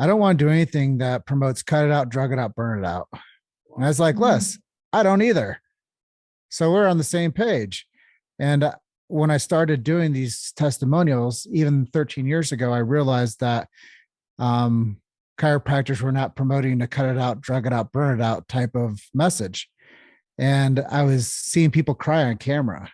I don't want to do anything that promotes cut it out, drug it out, burn it out. And I was like, Les, I don't either. So we're on the same page. And when I started doing these testimonials, even 13 years ago, I realized that chiropractors were not promoting the cut it out, drug it out, burn it out type of message. And I was seeing people cry on camera.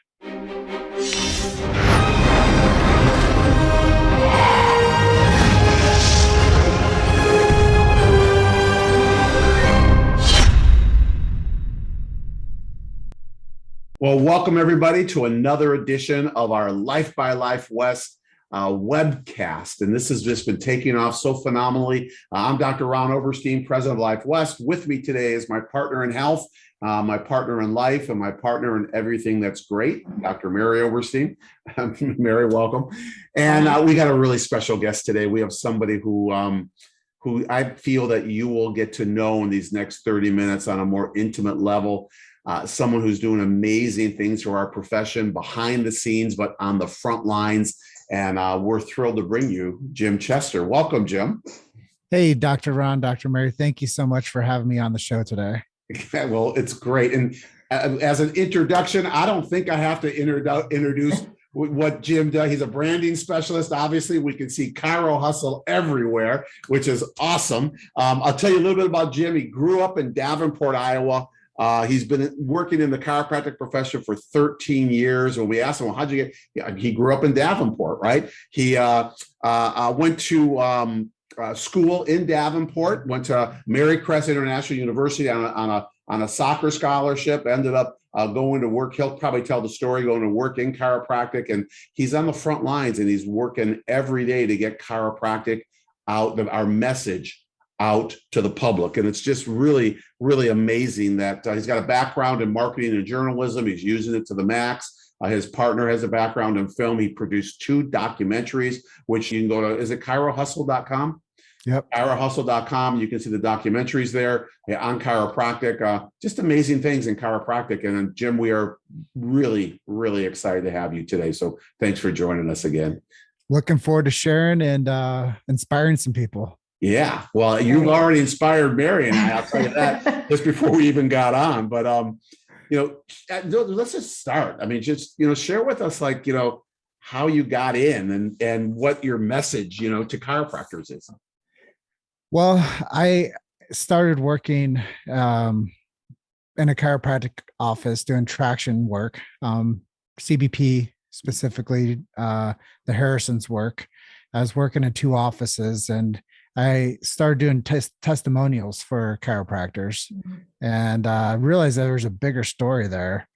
Well, welcome everybody to another edition of our Life by Life West webcast. And this has just been taking off so phenomenally. I'm Dr. Ron Oberstein, president of Life West. With me today is my partner in health, my partner in life, and my partner in everything that's great, Dr. Mary Oberstein. Mary, welcome. And we got a really special guest today. We have somebody who I feel that you will get to know in these next 30 minutes on a more intimate level. Someone who's doing amazing things for our profession behind the scenes, but on the front lines. And we're thrilled to bring you Jim Chester. Welcome, Jim. Hey, Dr. Ron, Dr. Mary, thank you so much for having me on the show today. Well, it's great. And as an introduction, I don't think I have to introduce what Jim does. He's a branding specialist. Obviously, we can see Chiro Hustle everywhere, which is awesome. I'll tell you a little bit about Jim. He grew up in Davenport, Iowa. He's been working in the chiropractic profession for 13 years. When we asked him, well, how'd you get? He grew up in Davenport, right? He went to school in Davenport, went to Mary International University on a soccer scholarship, ended up going to work. He'll probably tell the story, going to work in chiropractic. And he's on the front lines and he's working every day to get chiropractic out, our message out to the public. And it's just really, really amazing that he's got a background in marketing and journalism. He's using it to the max. His partner has a background in film. He produced 2 documentaries, which you can go to, is it chirohustle.com? Yep. chirohustle.com. You can see the documentaries there on chiropractic, just amazing things in chiropractic. And Jim, we are really, really excited to have you today. So thanks for joining us again. Looking forward to sharing and inspiring some people. Yeah, well, you've already inspired Mary and I'll tell you that just before we even got on. But, let's just start. I mean, just, share with us, how you got in and what your message, to chiropractors is. Well, I started working in a chiropractic office doing traction work, CBP specifically, the Harrison's work. I was working in 2 offices and I started doing testimonials for chiropractors and realized that there's a bigger story there.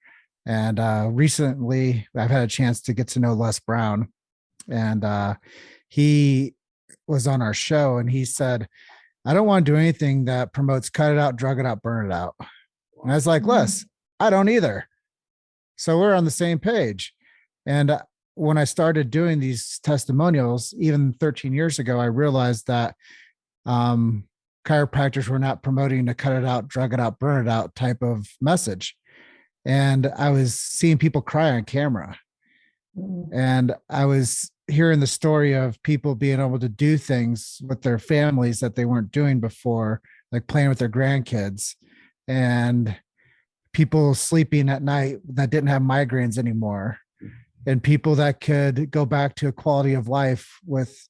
And recently I've had a chance to get to know Les Brown, and he was on our show and he said, I don't want to do anything that promotes cut it out, drug it out, burn it out. And I was like, Les, I don't either. So we're on the same page. And when I started doing these testimonials, even 13 years ago, I realized that chiropractors were not promoting the cut it out, drug it out, burn it out type of message. And I was seeing people cry on camera. And I was hearing the story of people being able to do things with their families that they weren't doing before, like playing with their grandkids, and people sleeping at night that didn't have migraines anymore. And people that could go back to a quality of life with,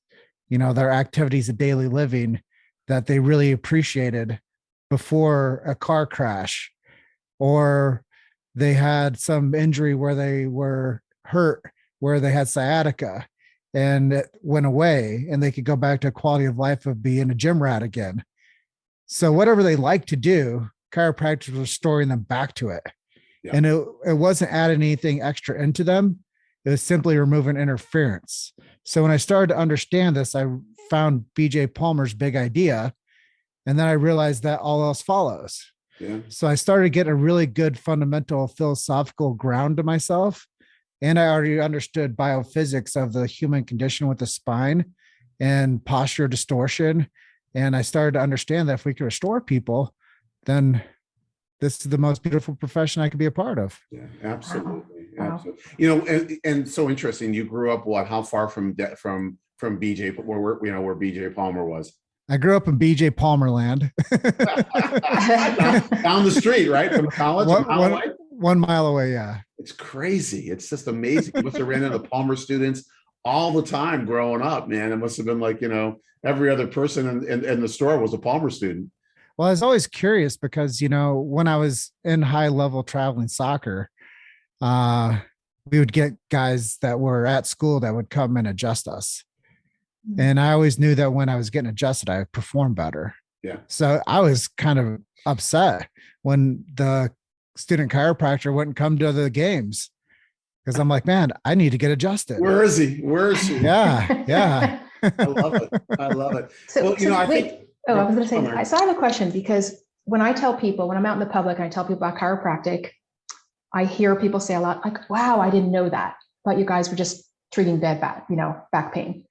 their activities of daily living that they really appreciated before a car crash, or they had some injury where they were hurt, where they had sciatica and it went away and they could go back to a quality of life of being a gym rat again. So whatever they like to do, chiropractors were restoring them back to it. Yeah. And it wasn't adding anything extra into them. It was simply removing interference. So when I started to understand this, I found BJ Palmer's big idea. And then I realized that all else follows. Yeah. So I started getting a really good fundamental philosophical ground to myself. And I already understood biophysics of the human condition with the spine and posture distortion. And I started to understand that if we could restore people, then this is the most beautiful profession I could be a part of. Yeah, absolutely. Wow. Absolutely. And so interesting. You grew up how far from BJ, where BJ Palmer was? I grew up in BJ Palmer land. Down the street, right? From college, a mile away? 1 mile away. Yeah. It's crazy. It's just amazing. You must have ran into Palmer students all the time growing up, man. It must have been like, every other person in the store was a Palmer student. Well, I was always curious because, when I was in high level traveling soccer, uh, we would get guys that were at school that would come and adjust us. And I always knew that when I was getting adjusted, I would perform better. Yeah. So I was kind of upset when the student chiropractor wouldn't come to the games because I'm like, man, I need to get adjusted. Where is he? Where is he? Yeah. Yeah. I love it. I love it. So, Well, I wait. think. Oh, I was going to say, so I have a question because when I tell people, when I'm out in the public and I tell people about chiropractic, I hear people say a lot like, wow, I didn't know that. But you guys were just treating back pain.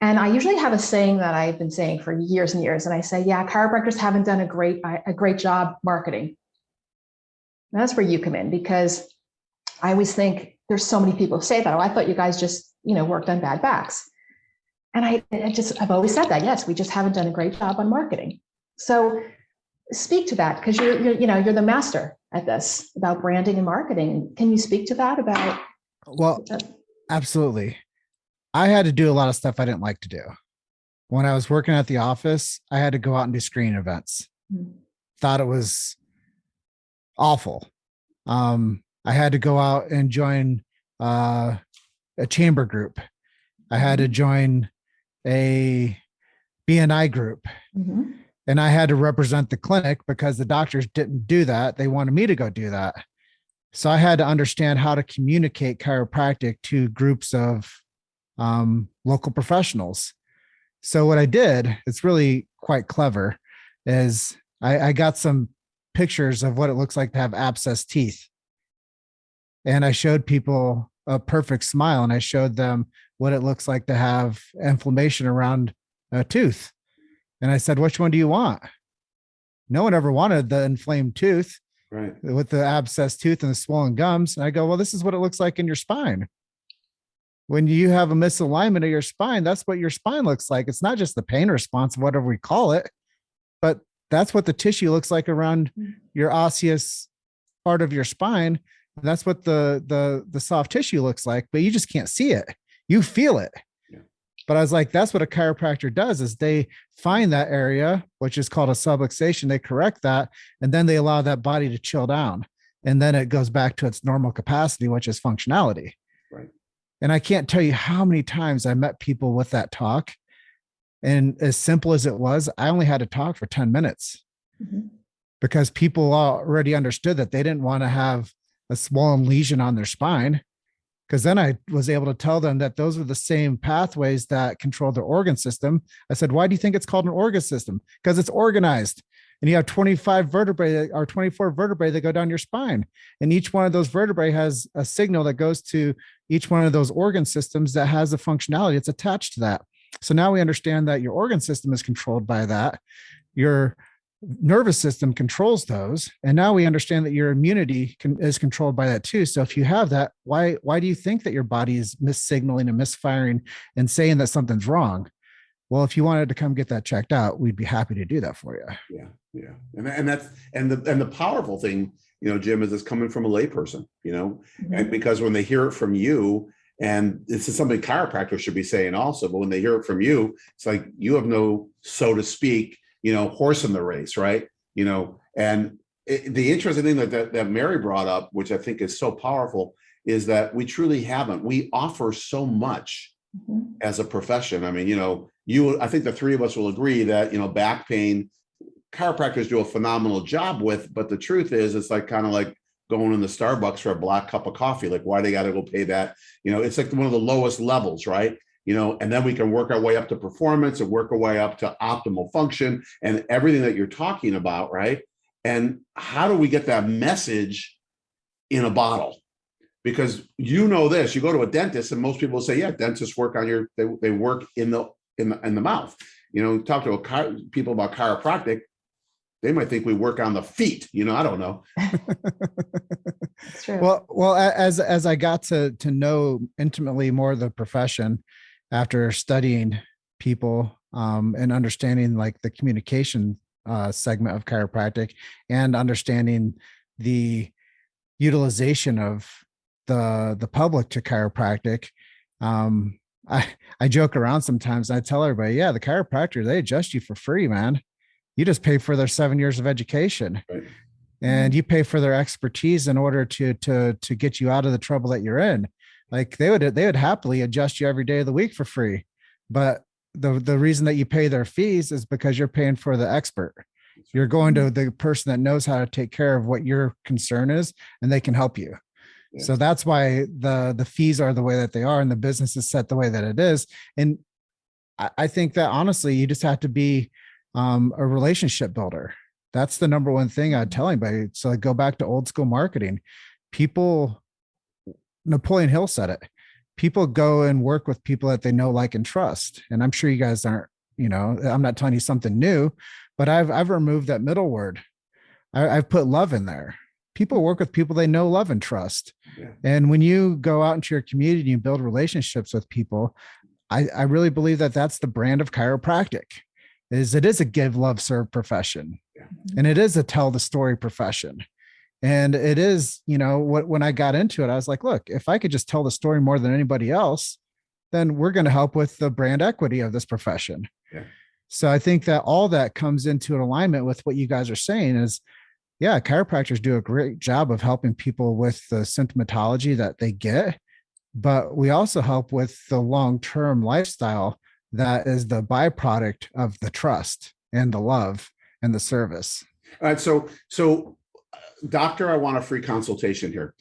And I usually have a saying that I've been saying for years and years. And I say, yeah, chiropractors haven't done a great job marketing. And that's where you come in, because I always think there's so many people who say that. Oh, I thought you guys just, worked on bad backs. And I've always said that. Yes, we just haven't done a great job on marketing. So speak to that, because you're the master at this about branding and marketing. Can you speak to that about? Well, absolutely. I had to do a lot of stuff I didn't like to do. When I was working at the office, I had to go out and do screening events. Thought it was awful. I had to go out and join a chamber group. I had to join a BNI group. And I had to represent the clinic because the doctors didn't do that. They wanted me to go do that. So I had to understand how to communicate chiropractic to groups of local professionals. So what I did, it's really quite clever, is I got some pictures of what it looks like to have abscessed teeth. And I showed people a perfect smile, and I showed them what it looks like to have inflammation around a tooth. And I said, which one do you want? No one ever wanted the inflamed tooth, right, with the abscessed tooth and the swollen gums. And I go, well, this is what it looks like in your spine. When you have a misalignment of your spine, that's what your spine looks like. It's not just the pain response, whatever we call it, but that's what the tissue looks like around your osseous part of your spine. That's what the soft tissue looks like, but you just can't see it. You feel it. Yeah. But I was like, that's what a chiropractor does, is they find that area, which is called a subluxation. They correct that, and then they allow that body to chill down. And then it goes back to its normal capacity, which is functionality. Right. And I can't tell you how many times I met people with that talk. And as simple as it was, I only had to talk for 10 minutes because people already understood that they didn't want to have a swollen lesion on their spine. Because then I was able to tell them that those were the same pathways that control their organ system. I said, why do you think it's called an organ system? Because it's organized. And you have 25 vertebrae or 24 vertebrae that go down your spine. And each one of those vertebrae has a signal that goes to each one of those organ systems that has a functionality. It's attached to that. So now we understand that your organ system is controlled by that. Your nervous system controls those. And now we understand that your immunity is controlled by that too. So if you have that, why do you think that your body is missignaling and misfiring and saying that something's wrong? Well, if you wanted to come get that checked out, we'd be happy to do that for you. Yeah. Yeah. And that's, and the powerful thing, Jim, is it's coming from a layperson, and because when they hear it from you, and this is something chiropractors should be saying also, but when they hear it from you, it's like you have no, so to speak, horse in the race, right? And the interesting thing that Mary brought up, which I think is so powerful, is that we truly haven't. We offer so much as a profession. I mean, I think the three of us will agree that, back pain, chiropractors do a phenomenal job with, but the truth is, it's like kind of like going in the Starbucks for a black cup of coffee. Like, why they got to go pay that? It's like one of the lowest levels, right? And then we can work our way up to performance and work our way up to optimal function and everything that you're talking about, right? And how do we get that message in a bottle? Because this, you go to a dentist and most people say, yeah, dentists work on they work in the mouth. Talk to people about chiropractic, they might think we work on the feet. I don't know. It's true. Well, as I got to know intimately more of the profession after studying people, and understanding like the communication segment of chiropractic, and understanding the utilization of the public to chiropractic. Um, I joke around sometimes. I tell everybody, yeah, the chiropractor, they adjust you for free, man. You just pay for their 7 years of education, Right. and you pay for their expertise in order to get you out of the trouble that you're in. Like they would happily adjust you every day of the week for free, but the reason that you pay their fees is because you're paying for the expert. You're going to the person that knows how to take care of what your concern is, and they can help you. Yeah. So that's why the fees are the way that they are, and the business is set the way that it is. And I think that honestly, you just have to be a relationship builder. That's the number one thing I'd tell anybody. So I go back to old school marketing. People, Napoleon Hill said it. People go and work with people that they know, like, and trust. And I'm sure you guys aren't, I'm not telling you something new, but I've removed that middle word. I've put love in there. People work with people they know, love, and trust. Yeah. And when you go out into your community and you build relationships with people, I really believe that that's the brand of chiropractic. It is a give, love, serve profession. Yeah. And it is a tell the story profession. And it is, when I got into it, I was like, look, if I could just tell the story more than anybody else, then we're going to help with the brand equity of this profession. Yeah. So I think that all that comes into an alignment with what you guys are saying is, yeah, chiropractors do a great job of helping people with the symptomatology that they get, but we also help with the long-term lifestyle that is the byproduct of the trust and the love and the service. All right. So doctor, I want a free consultation here.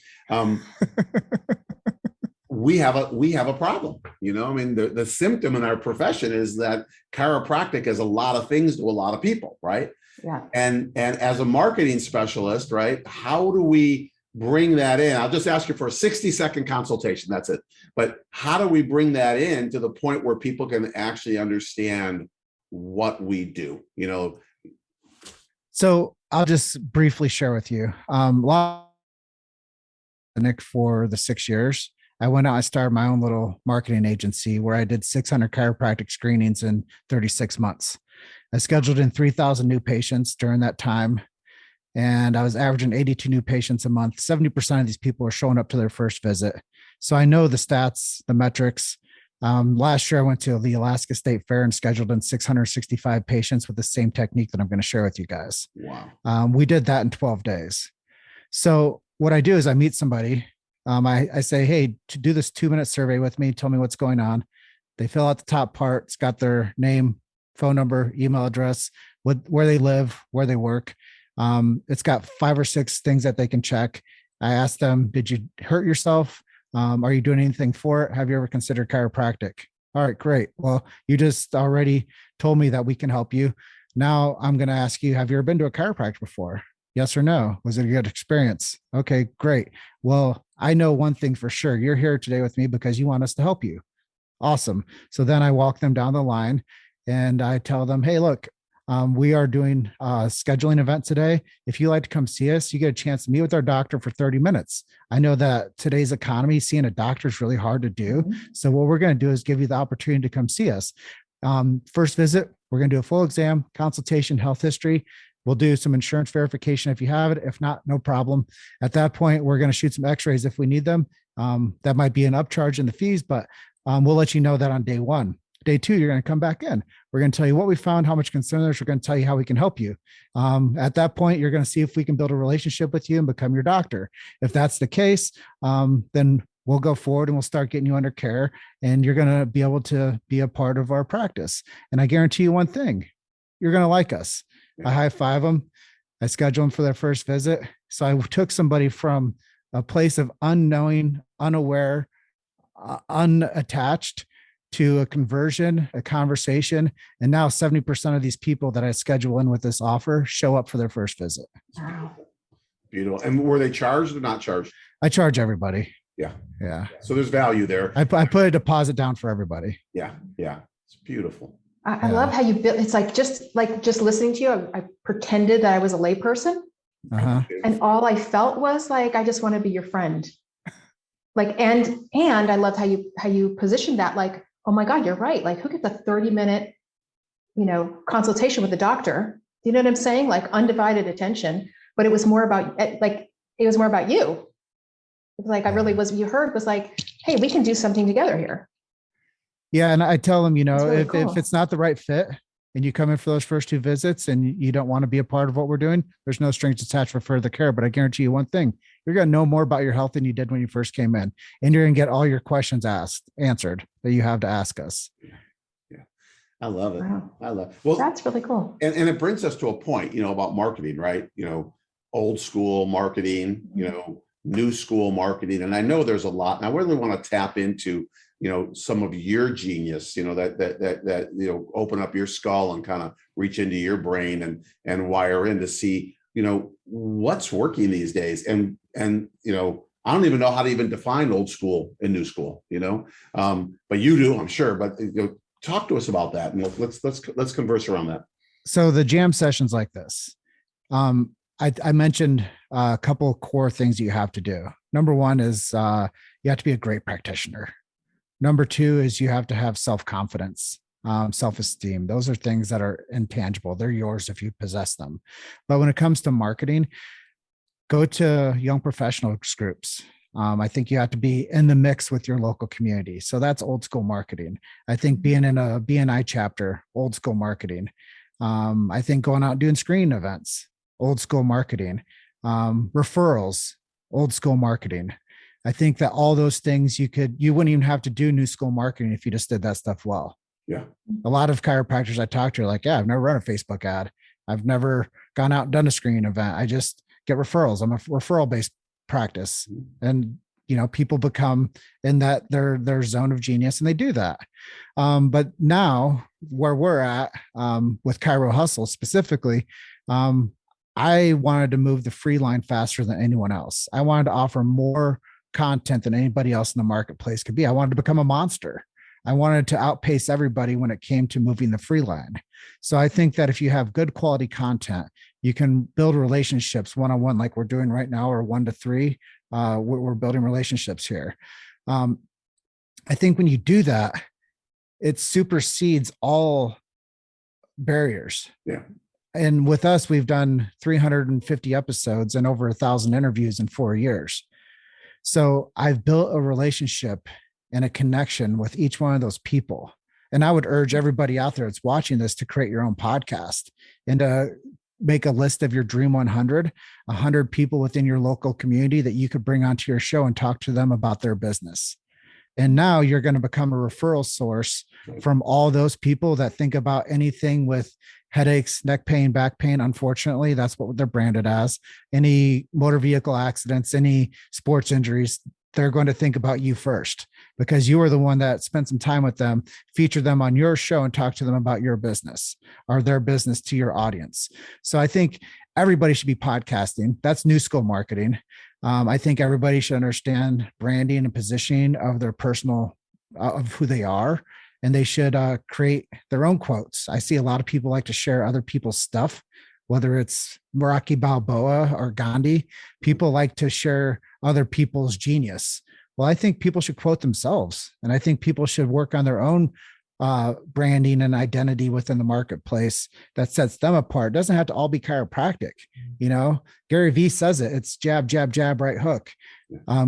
We have a problem, I mean, the symptom in our profession is that chiropractic is a lot of things to a lot of people. Right. Yeah. And as a marketing specialist, right, how do we bring that in? I'll just ask you for a 60-second consultation. That's it. But how do we bring that in to the point where people can actually understand what we do? So I'll just briefly share with you. Nick, for the 6 years, I went out, I started my own little marketing agency where I did 600 chiropractic screenings in 36 months. I scheduled in 3,000 new patients during that time, and I was averaging 82 new patients a month. 70% of these people are showing up to their first visit. So I know the stats, the metrics. Last year, I went to the Alaska State Fair and scheduled in 665 patients with the same technique that I'm going to share with you guys. Wow. We did that in 12 days. So what I do is I meet somebody. I say, hey, to do this 2-minute survey with me, tell me what's going on. They fill out the top part. It's got their name, phone number, email address, where they live, where they work. It's got 5 or 6 things that they can check. I asked them, did you hurt yourself? Are you doing anything for it? Have you ever considered chiropractic? All right, great. Well, you just already told me that we can help you. Now I'm going to ask you, have you ever been to a chiropractor before? Yes or no? Was it a good experience? Okay, great. Well, I know one thing for sure. You're here today with me because you want us to help you. Awesome. So then I walk them down the line and I tell them, hey, look, we are doing a scheduling event today. If you like to come see us, you get a chance to meet with our doctor for 30 minutes. I know that today's economy, seeing a doctor is really hard to do. So what we're going to do is give you the opportunity to come see us. First visit, we're going to do a full exam, consultation, health history. We'll do some insurance verification if you have it. If not, no problem. At that point, we're going to shoot some x-rays if we need them. That might be an upcharge in the fees, but we'll let you know that on day 1. Day 2, you're going to come back in. We're going to tell you what we found, how much concern there's. We're going to tell you how we can help you. At that point, you're going to see if we can build a relationship with you and become your doctor. If that's the case, then we'll go forward and we'll start getting you under care, and you're going to be able to be a part of our practice. And I guarantee you one thing, you're going to like us. I high five them. I schedule them for their first visit. So I took somebody from a place of unknowing, unaware, unattached to a conversion, a conversation. And now 70% of these people that I schedule in with this offer show up for their first visit. Wow. Beautiful. And were they charged or not charged? I charge everybody. Yeah. Yeah. So there's value there. I put a deposit down for everybody. Yeah. Yeah. It's beautiful. I love how you build. It's like just listening to you, I pretended that I was a layperson. Uh-huh. And all I felt was like, I just want to be your friend. Like, and I loved how you positioned that, like, oh my God, you're right. Like, who gets a 30-minute consultation with the doctor. You know what I'm saying? Like undivided attention, but it was more about it was more about you. It was like, you heard was like, hey, we can do something together here. Yeah. And I tell them, Really if cool. it's not the right fit and you come in for those first 2 visits and you don't want to be a part of what we're doing, there's no strings attached for further care. But I guarantee you one thing, you're going to know more about your health than you did when you first came in. And you're going to get all your questions answered that you have to ask us. Yeah. I love it. Wow. I love it. Well, that's really cool. And it brings us to a point, about marketing, right? Old school marketing, new school marketing. And I know there's a lot, and I really want to tap into, some of your genius, that open up your skull and kind of reach into your brain and wire in to see, what's working these days. And I don't even know how to even define old school and new school, but you do, I'm sure. But talk to us about that, and let's converse around that. So the jam sessions like this, I mentioned a couple of core things you have to do. Number one is you have to be a great practitioner. Number two is you have to have self-confidence, self-esteem. Those are things that are intangible. They're yours if you possess them. But when it comes to marketing, go to young professionals groups. I think you have to be in the mix with your local community. So that's old school marketing. I think being in a BNI chapter, old school marketing. I think going out and doing screening events, old school marketing. Referrals, old school marketing. I think that all those things you wouldn't even have to do new school marketing if you just did that stuff well. Yeah. A lot of chiropractors I talk to are like, yeah, I've never run a Facebook ad. I've never gone out and done a screening event. I just get referrals. I'm a referral-based practice. And, people become in that their zone of genius and they do that. But now where we're at with Chiro Hustle specifically, I wanted to move the free line faster than anyone else. I wanted to offer more content than anybody else in the marketplace could be. I wanted to become a monster. I wanted to outpace everybody when it came to moving the free line. So I think that if you have good quality content, you can build relationships one-on-one like we're doing right now, or 1 to 3. We're building relationships here. I think when you do that, it supersedes all barriers. Yeah. And with us, we've done 350 episodes and over 1,000 interviews in 4 years. So I've built a relationship and a connection with each one of those people. And I would urge everybody out there that's watching this to create your own podcast and to make a list of your Dream 100 people within your local community that you could bring onto your show and talk to them about their business. And now you're going to become a referral source from all those people that think about anything with headaches, neck pain, back pain. Unfortunately, that's what they're branded as. Any motor vehicle accidents, any sports injuries, they're going to think about you first because you were the one that spent some time with them, feature them on your show and talk to them about your business or their business to your audience. So I think everybody should be podcasting. That's new school marketing. I think everybody should understand branding and positioning of their personal, of who they are. And they should create their own quotes. I see a lot of people like to share other people's stuff, whether it's Rocky Balboa or Gandhi. People like to share other people's genius. Well, I think people should quote themselves. And I think people should work on their own branding and identity within the marketplace that sets them apart. It doesn't have to all be chiropractic. Gary Vee says it. It's jab, jab, jab, right hook.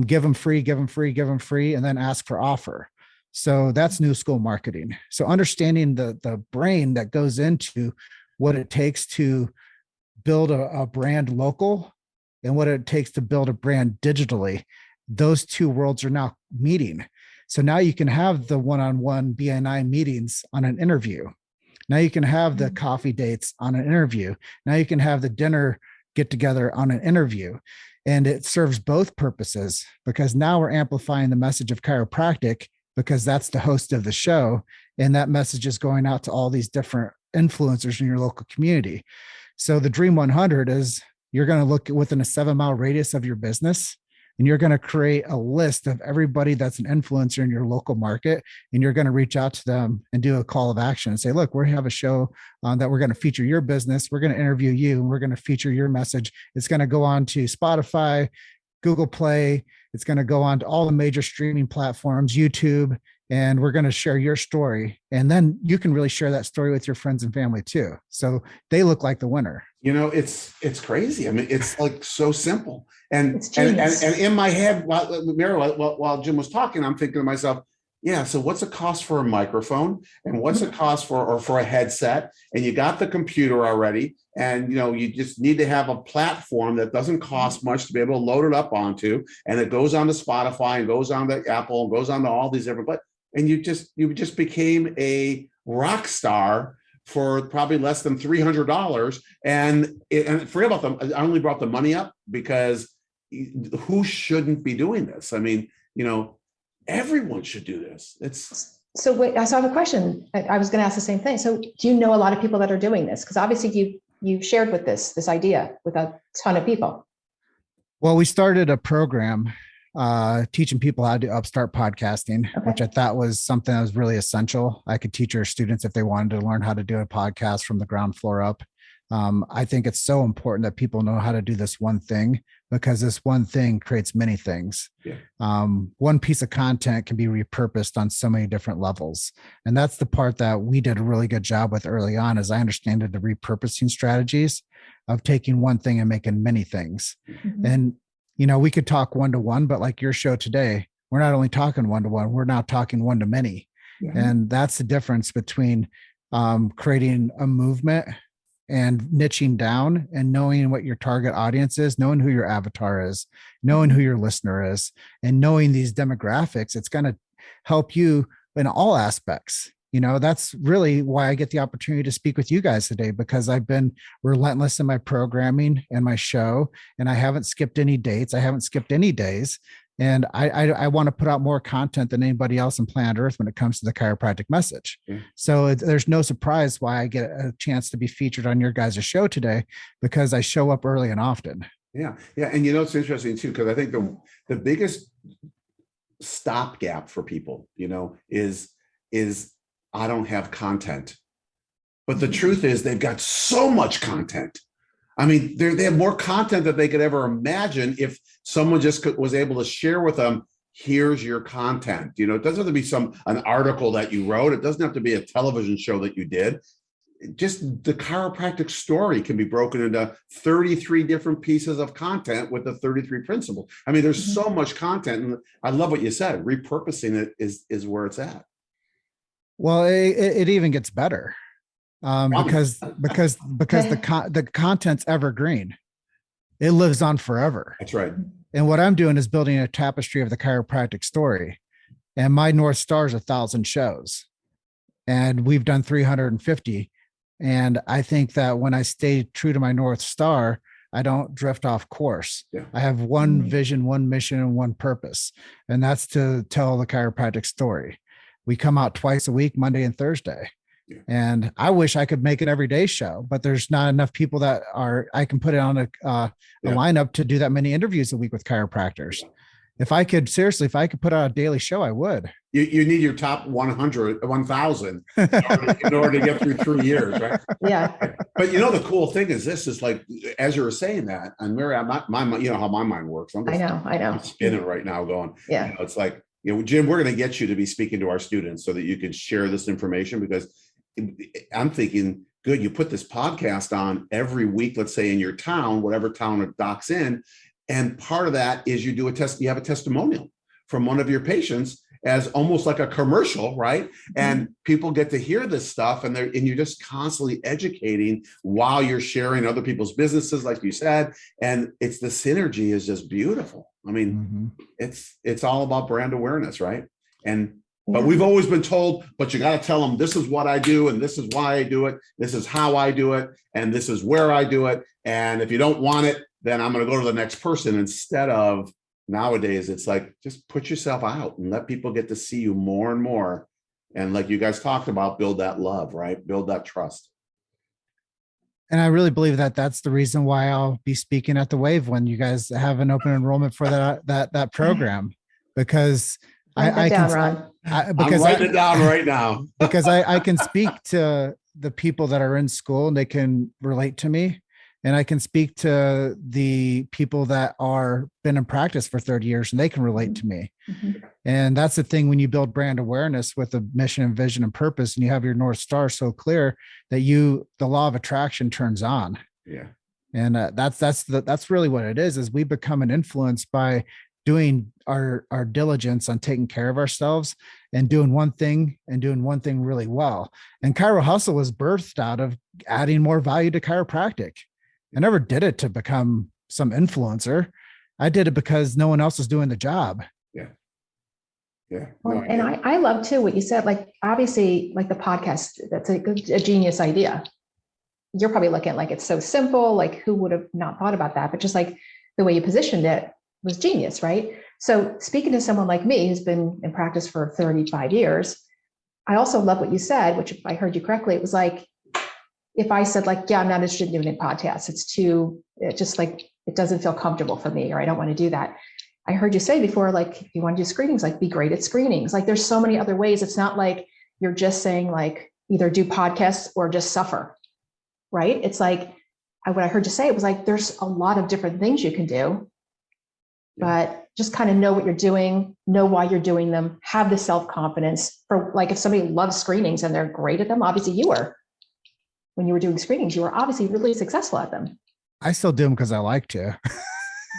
Give them free, give them free, give them free, and then ask for offer. So that's new school marketing. So understanding the brain that goes into what it takes to build a brand local and what it takes to build a brand digitally, those two worlds are now meeting. So now you can have the one-on-one BNI meetings on an interview. Now you can have the coffee dates on an interview. Now you can have the dinner get together on an interview. And it serves both purposes because now we're amplifying the message of chiropractic because that's the host of the show. And that message is going out to all these different influencers in your local community. So the Dream 100 is you're going to look within a 7-mile radius of your business and you're going to create a list of everybody that's an influencer in your local market. And you're going to reach out to them and do a call of action and say, look, we have a show that we're going to feature your business. We're going to interview you and we're going to feature your message. It's going to go on to Spotify, Google Play. It's going to go on to all the major streaming platforms, YouTube, and we're going to share your story. And then you can really share that story with your friends and family too. So they look like the winner. It's crazy. I mean, it's like so simple. And It's and genius. in my head, while Jim was talking, I'm thinking to myself, yeah, so what's the cost for a microphone, and what's the cost for a headset? And you got the computer already, and you just need to have a platform that doesn't cost much to be able to load it up onto, and it goes on to Spotify and goes on to Apple and goes on to all these different, and you just became a rock star for probably less than $300. And forget about them. I only brought the money up because who shouldn't be doing this? I mean, everyone should do this. So wait, I have a question. I was going to ask the same thing. So do you know a lot of people that are doing this? Because obviously you shared with this idea with a ton of people. Well, we started a program teaching people how to upstart podcasting, which I thought was something that was really essential. I could teach our students if they wanted to learn how to do a podcast from the ground floor up. I think it's so important that people know how to do this one thing, because this one thing creates many things. Yeah. One piece of content can be repurposed on so many different levels. And that's the part that we did a really good job with early on, as I understand it, the repurposing strategies of taking one thing and making many things. Mm-hmm. And we could talk one-to-one, but like your show today, we're not only talking one-to-one, we're now talking one-to-many. Yeah. And that's the difference between creating a movement and niching down and knowing what your target audience is, knowing who your avatar is, knowing who your listener is, and knowing these demographics. It's going to help you in all aspects. That's really why I get the opportunity to speak with you guys today, because I've been relentless in my programming and my show, and I haven't skipped any dates. I haven't skipped any days. And I want to put out more content than anybody else on planet Earth when it comes to the chiropractic message. Yeah. So there's no surprise why I get a chance to be featured on your guys' show today, because I show up early and often. Yeah. Yeah. And it's interesting too, because I think the biggest stopgap for people, is I don't have content. But the truth is they've got so much content. I mean, they have more content than they could ever imagine if someone just was able to share with them, here's your content. It doesn't have to be an article that you wrote. It doesn't have to be a television show that you did. Just the chiropractic story can be broken into 33 different pieces of content with the 33 principles. I mean, there's so much content. And I love what you said. Repurposing it is where it's at. Well, it even gets better. Because the content's evergreen. It lives on forever. That's right. And what I'm doing is building a tapestry of the chiropractic story. And my North Star is 1,000 shows. And we've done 350. And I think that when I stay true to my North Star, I don't drift off course. Yeah. I have one vision, one mission, and one purpose. And that's to tell the chiropractic story. We come out twice a week, Monday and Thursday. Yeah. And I wish I could make an everyday show, but there's not enough people that I can put it on a lineup to do that many interviews a week with chiropractors. Yeah. If I could put out a daily show, I would. You need your top 1,000 in order to get through 3 years, right? Yeah. But the cool thing is this is like, as you were saying that, and Mary, my you know how my mind works. I know. I'm spinning right now going, yeah. It's like, Jim, we're going to get you to be speaking to our students so that you can share this information, because I'm thinking, good, you put this podcast on every week, let's say in your town, whatever town it docks in. And part of that is you have a testimonial from one of your patients as almost like a commercial, right? And people get to hear this stuff, and you're just constantly educating while you're sharing other people's businesses, like you said. And the synergy is just beautiful. I mean, it's all about brand awareness, right? But we've always been told, but you got to tell them, this is what I do, and this is why I do it. This is how I do it, and this is where I do it. And if you don't want it, then I'm going to go to the next person. Instead of nowadays, it's like, just put yourself out and let people get to see you more and more. And like you guys talked about, build that love, right? Build that trust. And I really believe that that's the reason why I'll be speaking at the Wave when you guys have an open enrollment for that program, because I'm writing it down right now. Because I can speak to the people that are in school and they can relate to me. And I can speak to the people that are been in practice for 30 years and they can relate to me. Mhm. And that's the thing when you build brand awareness with a mission and vision and purpose, and you have your North Star so clear that the law of attraction turns on. Yeah. And that's really what it is we become an influence by doing our diligence on taking care of ourselves and doing one thing really well. And Chiro Hustle was birthed out of adding more value to chiropractic. I never did it to become some influencer. I did it because no one else was doing the job. Yeah. Yeah. Well, and I love too what you said, like, obviously, like the podcast, that's a genius idea. You're probably looking at like, it's so simple, like who would have not thought about that? But just like the way you positioned it was genius, right? So speaking to someone like me, who's been in practice for 35 years, I also love what you said, which if I heard you correctly, it was like, if I said like, yeah, I'm not interested in doing a podcast, it just like, it doesn't feel comfortable for me, or I don't want to do that. I heard you say before, like, if you want to do screenings, like be great at screenings. Like there's so many other ways. It's not like you're just saying like, either do podcasts or just suffer, right? It's like, what I heard you say, it was like, there's a lot of different things you can do, but just kind of know what you're doing, know why you're doing them, have the self-confidence for like, if somebody loves screenings and they're great at them, obviously you were, when you were doing screenings, you were obviously really successful at them. I still do them because I like to.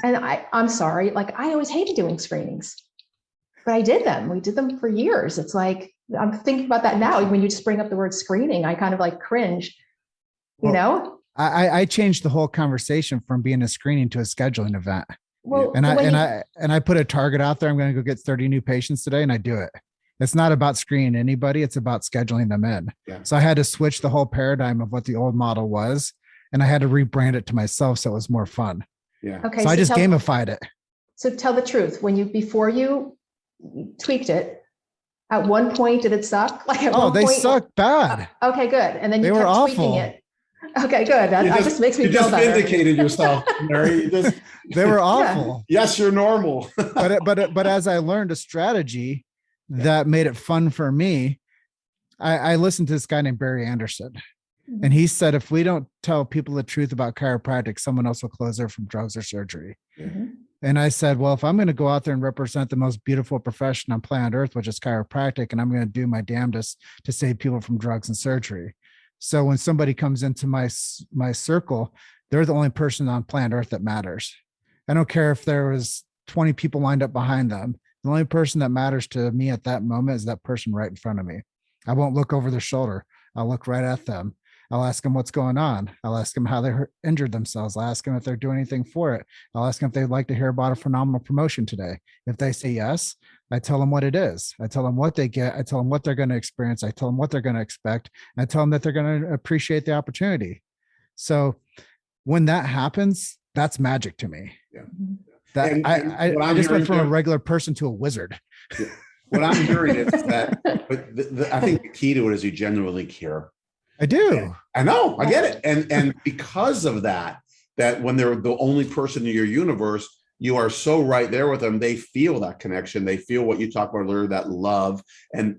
And I'm sorry, like I always hated doing screenings, but I did them. We did them for years. It's like, I'm thinking about that now. When you just bring up the word screening, I kind of like cringe, you know? I changed the whole conversation from being a screening to a scheduling event. Well, And I put a target out there. I'm going to go get 30 new patients today, and I do it. It's not about screening anybody. It's about scheduling them in. Yeah. So I had to switch the whole paradigm of what the old model was, and I had to rebrand it to myself so it was more fun. Yeah. Okay. So I just gamified it. So tell the truth. Before you tweaked it, at one point, did it suck? Like at one they point, sucked bad. Okay, good. And then you They were kept tweaking awful. it. Okay, good. That just makes me you feel just better. vindicated yourself, Mary. They were awful. Yes, you're normal. but as I learned a strategy that made it fun for me, I listened to this guy named Barry Anderson, and he said, if we don't tell people the truth about chiropractic, someone else will close there from drugs or surgery. Mm-hmm. And I said, well, if I'm going to go out there and represent the most beautiful profession on planet Earth, which is chiropractic, and I'm going to do my damnedest to save people from drugs and surgery. So when somebody comes into my circle, they're the only person on planet Earth that matters. I don't care if there was 20 people lined up behind them. The only person that matters to me at that moment is that person right in front of me. I won't look over their shoulder. I'll look right at them. I'll ask them what's going on. I'll ask them how they injured themselves. I'll ask them if they're doing anything for it. I'll ask them if they'd like to hear about a phenomenal promotion today. If they say yes, I tell them what it is. I tell them what they get. I tell them what they're going to experience. I tell them what they're going to expect. And I tell them that they're going to appreciate the opportunity. So when that happens, that's magic to me. Yeah. That I just went from a regular person to a wizard. Yeah. What I'm hearing is that, but I think the key to it is you genuinely care. I do. I know. I get it. And because of that when they're the only person in your universe, you are so right there with them. They feel that connection. They feel what you talk about earlier, that love, and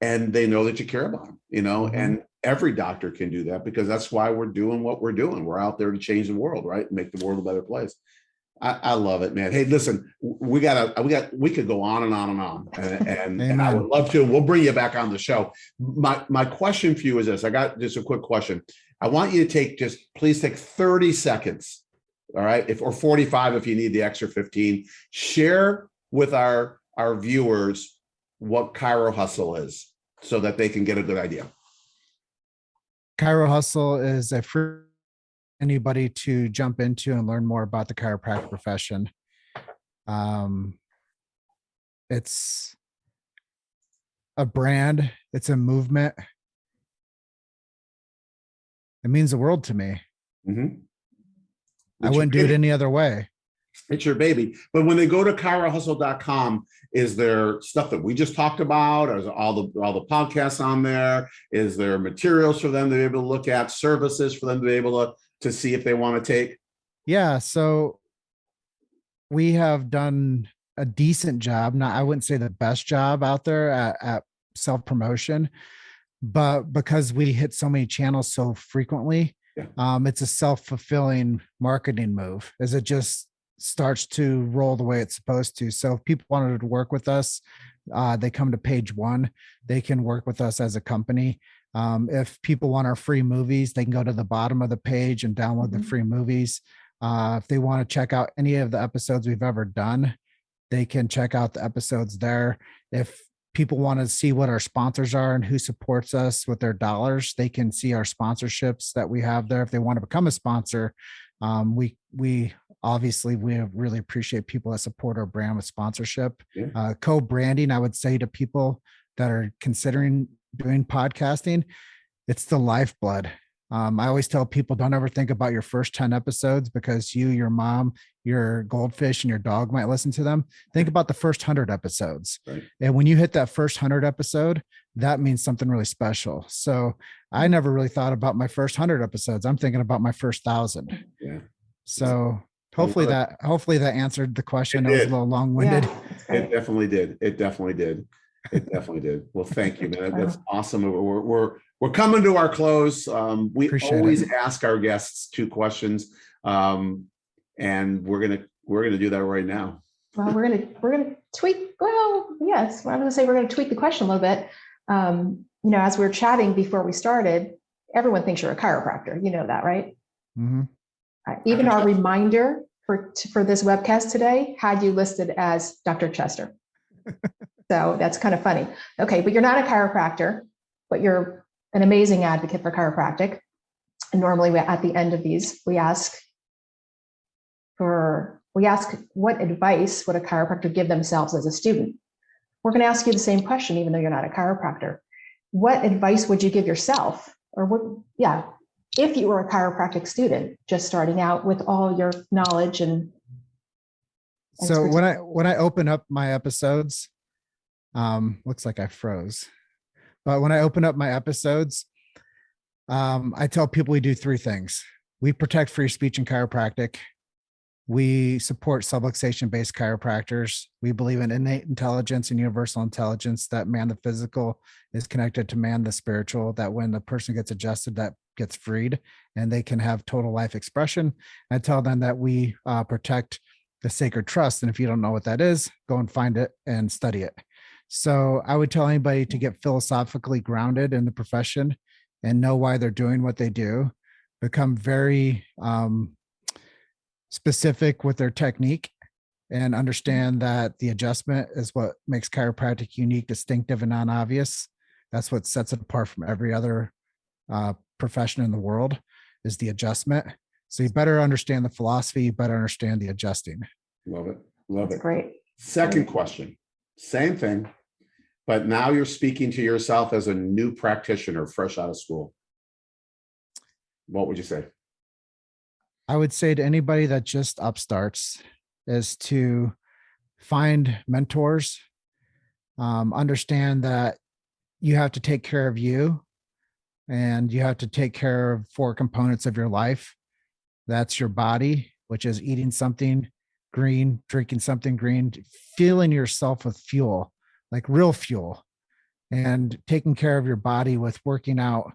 they know that you care about them, mm-hmm. And every doctor can do that because that's why we're doing what we're doing. We're out there to change the world, right? Make the world a better place. I love it, man. Hey, listen, we could go on and on and on, and I would love to. We'll bring you back on the show. My question for you is this: I got just a quick question. I want you to please take 30 seconds, all right, or 45 if you need the extra 15. Share with our viewers what Chiro Hustle is, so that they can get a good idea. Chiro Hustle is a free anybody to jump into and learn more about the chiropractic profession. It's a brand. It's a movement. It means the world to me. Mm-hmm. I wouldn't do it any other way. It's your baby. But when they go to chirohustle.com, is there stuff that we just talked about? Is all the podcasts on there? Is there materials for them to be able to look at, services for them to be able to see if they want to take? Yeah. So we have done a decent job. I wouldn't say the best job out there at self-promotion, but because we hit so many channels so frequently, It's a self-fulfilling marketing move as it just starts to roll the way it's supposed to. So if people wanted to work with us, they come to page one, they can work with us as a company. If people want our free movies, they can go to the bottom of the page and download the free movies. If they want to check out any of the episodes we've ever done, they can check out the episodes there. If people want to see what our sponsors are and who supports us with their dollars, they can see our sponsorships that we have there. If they want to become a sponsor, we obviously, we really appreciate people that support our brand with sponsorship. Co-branding, I would say to people that are considering doing podcasting, it's the lifeblood. I always tell people, don't ever think about your first 10 episodes because you, your mom, your goldfish, and your dog might listen to them. Think about the first 100 episodes. Right. And when you hit that first 100 episode, that means something really special. So I never really thought about my first 100 episodes. I'm thinking about my first 1,000. Yeah. So hopefully that answered the question. It was a little long-winded. Yeah, it definitely did. It definitely did. It definitely did. Well, thank you, man. That's awesome. We're coming to our close. We Appreciate always ask our guests 2 questions, and we're gonna do that right now. Well, we're gonna tweak. Well, yes, I was gonna say we're gonna tweak the question a little bit. As we were chatting before we started, everyone thinks you're a chiropractor. You know that, right? Mm-hmm. Even our reminder for this webcast today had you listed as Dr. Chester. So that's kind of funny. Okay, but you're not a chiropractor, but you're an amazing advocate for chiropractic. And normally at the end of these, we ask what advice would a chiropractor give themselves as a student? We're going to ask you the same question, even though you're not a chiropractor. What advice would you give yourself? If you were a chiropractic student, just starting out with all your knowledge and so when I open up my episodes, looks like I froze. But when I open up my episodes, I tell people we do 3 things. We protect free speech in chiropractic. We support subluxation-based chiropractors. We believe in innate intelligence and universal intelligence, that man the physical is connected to man the spiritual, that when the person gets adjusted, that gets freed and they can have total life expression. I tell them that we protect the sacred trust. And if you don't know what that is, go and find it and study it. So I would tell anybody to get philosophically grounded in the profession and know why they're doing what they do, become very specific with their technique and understand that the adjustment is what makes chiropractic unique, distinctive, and non-obvious. That's what sets it apart from every other profession in the world, is the adjustment. So you better understand the philosophy, you better understand the adjusting. Love it. Love That's it. Great. Second question, same thing, but now you're speaking to yourself as a new practitioner fresh out of school. What would you say? I would say to anybody that just upstarts is to find mentors, understand that you have to take care of you and you have to take care of 4 components of your life. That's your body, which is eating something green, drinking something green, fueling yourself with fuel, like real fuel, and taking care of your body with working out,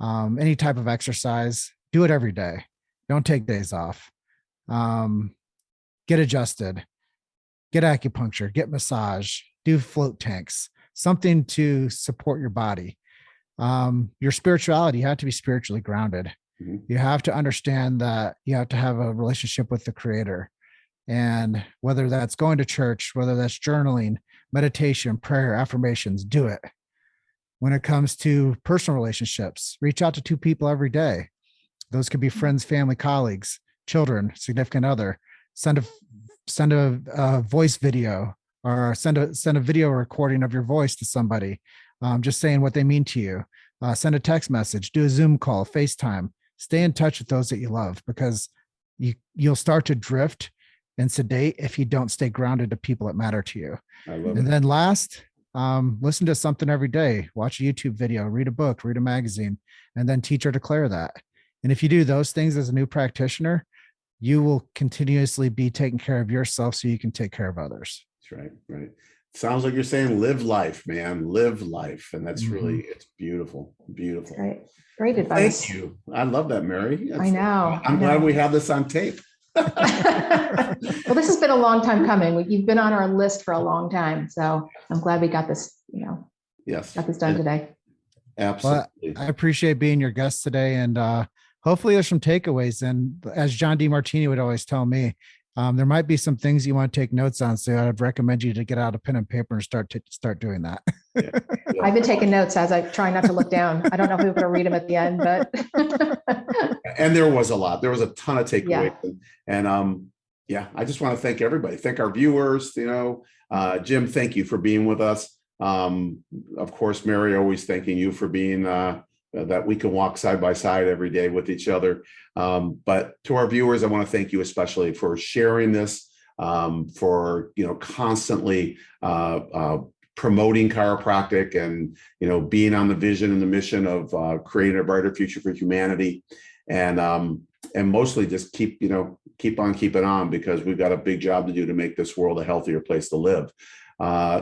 any type of exercise. Do it every day. Don't take days off. Get adjusted, get acupuncture, get massage, do float tanks, something to support your body. Your spirituality, you have to be spiritually grounded. Mm-hmm. You have to understand that you have to have a relationship with the creator. And whether that's going to church, whether that's journaling, meditation, prayer, affirmations, do it. When it comes to personal relationships, reach out to 2 people every day. Those could be friends, family, colleagues, children, significant other. Send a voice video, or send a video recording of your voice to somebody, just saying what they mean to you. Send a text message, do a Zoom call, FaceTime. Stay in touch with those that you love, because you'll start to drift and sedate if you don't stay grounded to people that matter to you. I love it. Then last, listen to something every day, watch a YouTube video, read a book, read a magazine, and then teach or declare that. And if you do those things as a new practitioner, you will continuously be taking care of yourself so you can take care of others. That's right. Right. Sounds like you're saying live life, man. Live life. And that's really, Mhm. it's beautiful. Beautiful. Great. Great advice. Thank you. I love that, Mary. I know. I'm glad we have this on tape. Well, this has been a long time coming. You've been on our list for a long time. So I'm glad we got this, Yes. got this done today. Absolutely. Well, I appreciate being your guest today, and hopefully there's some takeaways. And as John DeMartini would always tell me, there might be some things you want to take notes on. So I'd recommend you to get out a pen and paper and start doing that. Yeah. I've been taking notes as I try not to look down. I don't know if we're going to read them at the end, but And there was a lot. There was a ton of takeaways. Yeah. And yeah, I just want to thank everybody. Thank our viewers. Jim, thank you for being with us. Of course, Mary, always thanking you for being that we can walk side by side every day with each other. But to our viewers, I want to thank you especially for sharing this, for constantly promoting chiropractic, and being on the vision and the mission of creating a brighter future for humanity, and mostly just keep on keeping on, because we've got a big job to do to make this world a healthier place to live.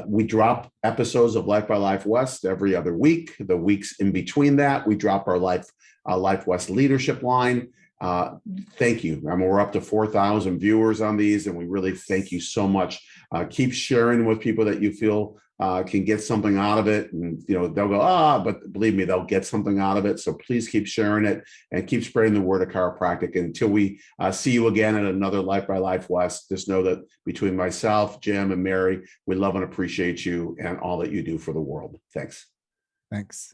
We drop episodes of Life by Life West every other week. The weeks in between that, we drop our Life West leadership line. Thank you. I mean, we're up to 4,000 viewers on these, and we really thank you so much. Keep sharing with people that you feel can get something out of it, and they'll go, but believe me, they'll get something out of it. So please keep sharing it and keep spreading the word of chiropractic. And until we see you again at another Life by Life West, just know that between myself, Jim, and Mary, we love and appreciate you and all that you do for the world. Thanks. Thanks.